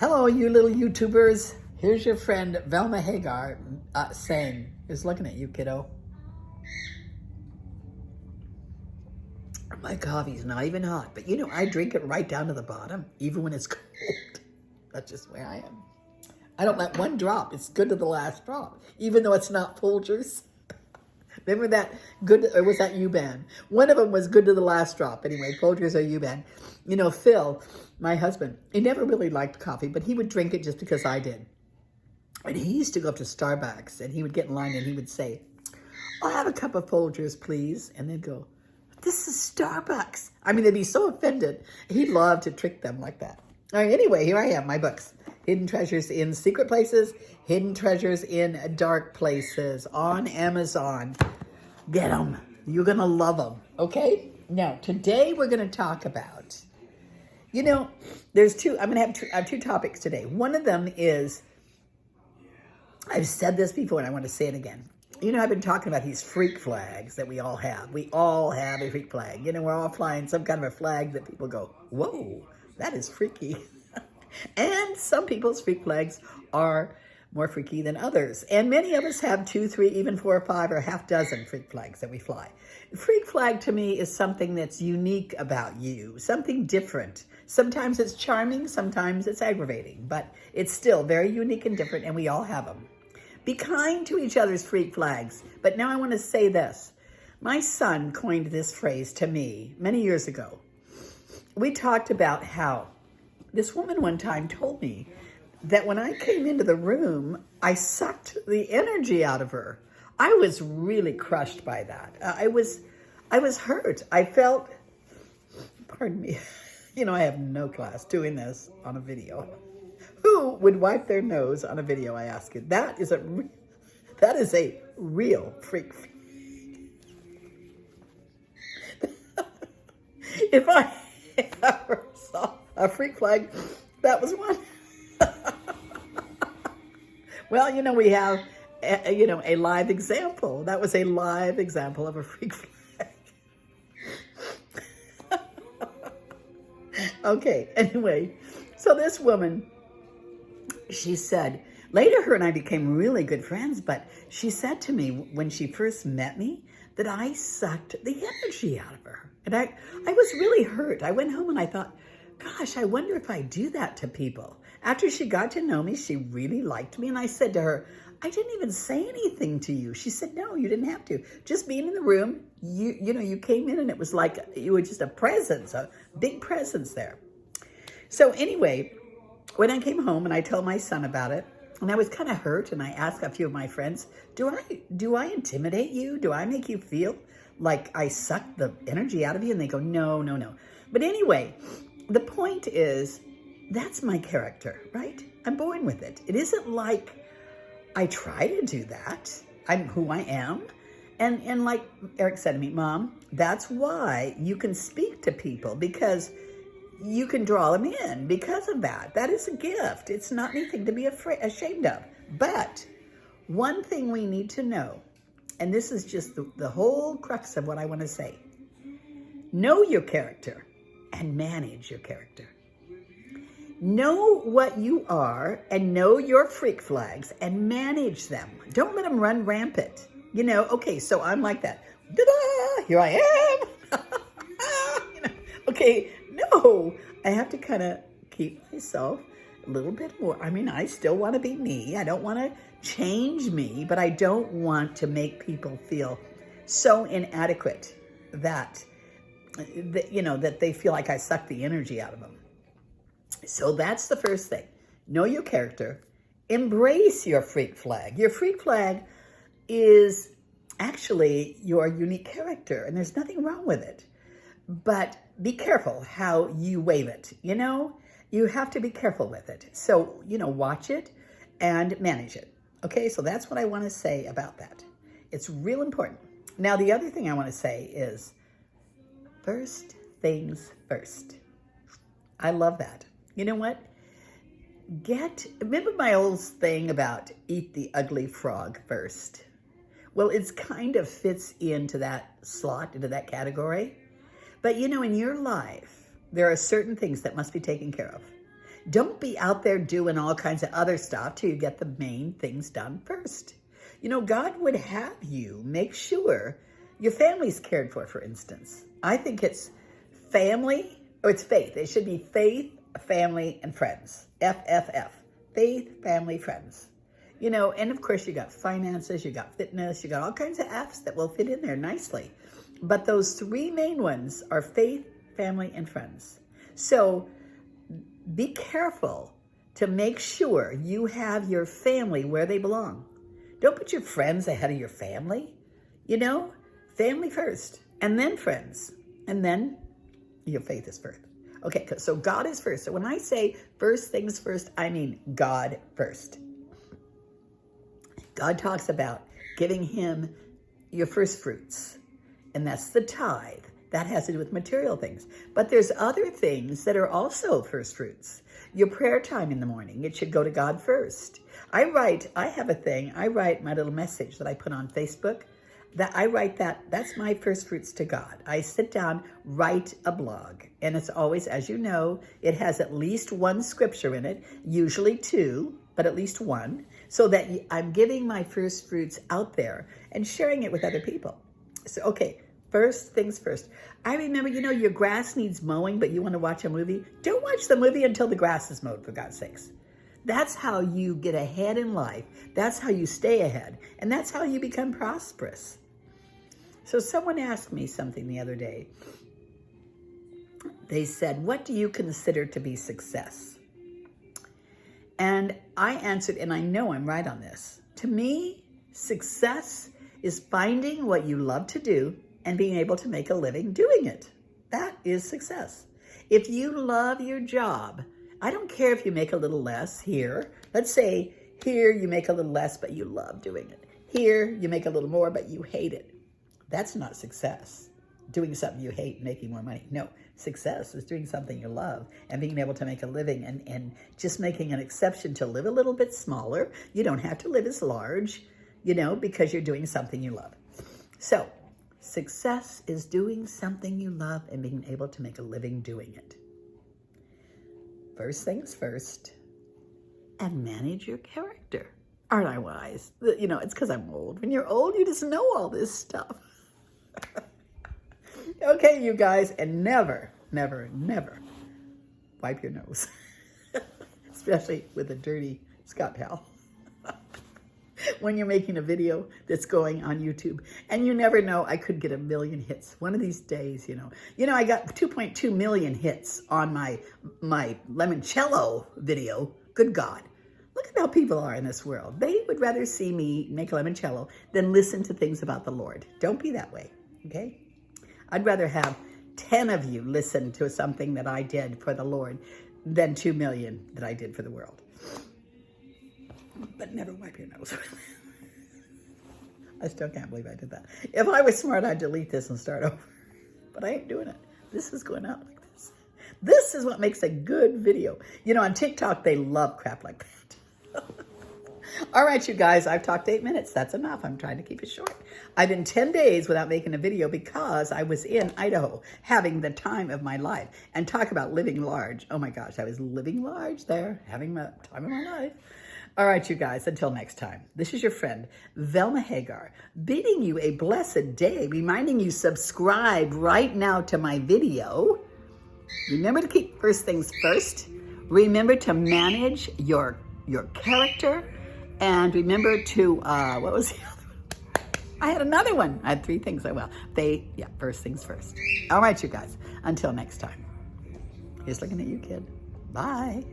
Hello, you little YouTubers. Here's your friend Velma Hagar saying, is looking at you, kiddo. My coffee's not even hot, but you know, I drink it right down to the bottom, even when it's cold. That's just the way I am. I don't let one drop. It's good to the last drop, even though it's not Folgers. Remember that good, or was that U-Ban? One of them was good to the last drop. Anyway, Folgers or U-Ban. You know, Phil, my husband, he never really liked coffee, but he would drink it just because I did. And he used to go up to Starbucks, and he would get in line, and he would say, I'll have a cup of Folgers, please. And they'd go, this is Starbucks. I mean, they'd be so offended. He loved to trick them like that. All right, anyway, here I am, my books. Hidden Treasures in Secret Places, Hidden Treasures in Dark Places on Amazon. Get them. You're going to love them, okay? Now, today we're going to talk about, you know, there's two, I have two topics today. One of them is, I've said this before and I want to say it again. You know, I've been talking about these freak flags that we all have. We all have a freak flag. You know, we're all flying some kind of a flag that people go, whoa, that is freaky. And some people's freak flags are more freaky than others. And many of us have 2, 3, even 4 or 5 or a half dozen freak flags that we fly. Freak flag to me is something that's unique about you, something different. Sometimes it's charming, sometimes it's aggravating, but it's still very unique and different, and we all have them. Be kind to each other's freak flags. But now I want to say this. My son coined this phrase to me many years ago. We talked about how this woman one time told me that when I came into the room, I sucked the energy out of her. I was really crushed by that. I was hurt. I felt, pardon me, you know, I have no class doing this on a video. Who would wipe their nose on a video, I ask you? That is a real freak. If I ever saw a freak flag, that was one. Well, you know, we have, a live example. That was a live example of a freak flag. Okay, anyway, so this woman, she said, later her and I became really good friends, but she said to me when she first met me that I sucked the energy out of her. And I was really hurt. I went home and I thought, gosh, I wonder if I do that to people. After she got to know me, she really liked me. And I said to her, I didn't even say anything to you. She said, no, you didn't have to. Just being in the room, you came in and it was like you were just a presence, a big presence there. So anyway, when I came home and I told my son about it, and I was kind of hurt, and I asked a few of my friends, do I intimidate you? Do I make you feel like I sucked the energy out of you? And they go, no, no, no. But anyway, the point is, that's my character, right? I'm born with it. It isn't like I try to do that. I'm who I am. And like Eric said to me, Mom, that's why you can speak to people, because you can draw them in because of that. That is a gift. It's not anything to be ashamed of. But one thing we need to know, and this is just the whole crux of what I want to say, know your character and manage your character. Know what you are and know your freak flags and manage them. Don't let them run rampant. You know, okay, so I'm like that. Ta-da! Here I am. Okay, no, I have to kind of keep myself a little bit more. I mean, I still want to be me. I don't want to change me, but I don't want to make people feel so inadequate that they feel like I suck the energy out of them. So that's the first thing. Know your character. Embrace your freak flag. Your freak flag is actually your unique character, and there's nothing wrong with it. But be careful how you wave it. You know, you have to be careful with it. So, watch it and manage it. Okay, so that's what I want to say about that. It's real important. Now, the other thing I want to say is, first things first. I love that. You know what? Remember my old thing about eat the ugly frog first? Well, it's kind of fits into that slot, into that category. But in your life, there are certain things that must be taken care of. Don't be out there doing all kinds of other stuff till you get the main things done first. You know, God would have you make sure your family's cared for instance. I think it's family, or it's faith. It should be faith, family, and friends. FFF. Faith, family, friends. You know, and of course you got finances, you got fitness, you got all kinds of F's that will fit in there nicely. But those three main ones are faith, family, and friends. So be careful to make sure you have your family where they belong. Don't put your friends ahead of your family. You know, family first, and then friends, and then your faith is first. Okay, so God is first. So when I say first things first, I mean God first. God talks about giving him your first fruits, and that's the tithe. That has to do with material things. But there's other things that are also first fruits. Your prayer time in the morning, it should go to God first. I have a thing, I write my little message that I put on Facebook, that's my first fruits to God. I sit down, write a blog, and it's always, as you know, it has at least one scripture in it, usually two, but at least one, so that I'm giving my first fruits out there and sharing it with other people. So, okay, first things first. I remember, you know, your grass needs mowing, but you want to watch a movie? Don't watch the movie until the grass is mowed, for God's sakes. That's how you get ahead in life. That's how you stay ahead. And that's how you become prosperous. So someone asked me something the other day. They said, what do you consider to be success? And I answered, and I know I'm right on this. To me, success is finding what you love to do and being able to make a living doing it. That is success. If you love your job, I don't care if you make a little less here. Let's say here you make a little less, but you love doing it. Here you make a little more, but you hate it. That's not success. Doing something you hate, making more money. No, success is doing something you love and being able to make a living and just making an exception to live a little bit smaller. You don't have to live as large, you know, because you're doing something you love. So success is doing something you love and being able to make a living doing it. First things first, and manage your character. Aren't I wise? You know, it's because I'm old. When you're old, you just know all this stuff. Okay, you guys, and never, never, never wipe your nose, especially with a dirty Scott Pal. When you're making a video that's going on YouTube, and you never know, I could get 1 million hits one of these days. You know, I got 2.2 million hits on my limoncello video. Good God. Look at how people are in this world. They would rather see me make limoncello than listen to things about the Lord. Don't be that way, okay? I'd rather have 10 of you listen to something that I did for the Lord than 2 million that I did for the world. But never wipe your nose. I still can't believe I did that. If I was smart, I'd delete this and start over. But I ain't doing it. This is going out like this. This is what makes a good video. You know, on TikTok, they love crap like that. All right, you guys, I've talked 8 minutes. That's enough. I'm trying to keep it short. I've been 10 days without making a video because I was in Idaho having the time of my life. And talk about living large. Oh my gosh, I was living large there, having the time of my life. All right, you guys, until next time, this is your friend, Velma Hagar, bidding you a blessed day, reminding you subscribe right now to my video. Remember to keep first things first. Remember to manage your character. And remember to, what was the other one? I had another one. I had 3 things. First things first. All right, you guys, until next time. Here's looking at you, kid. Bye.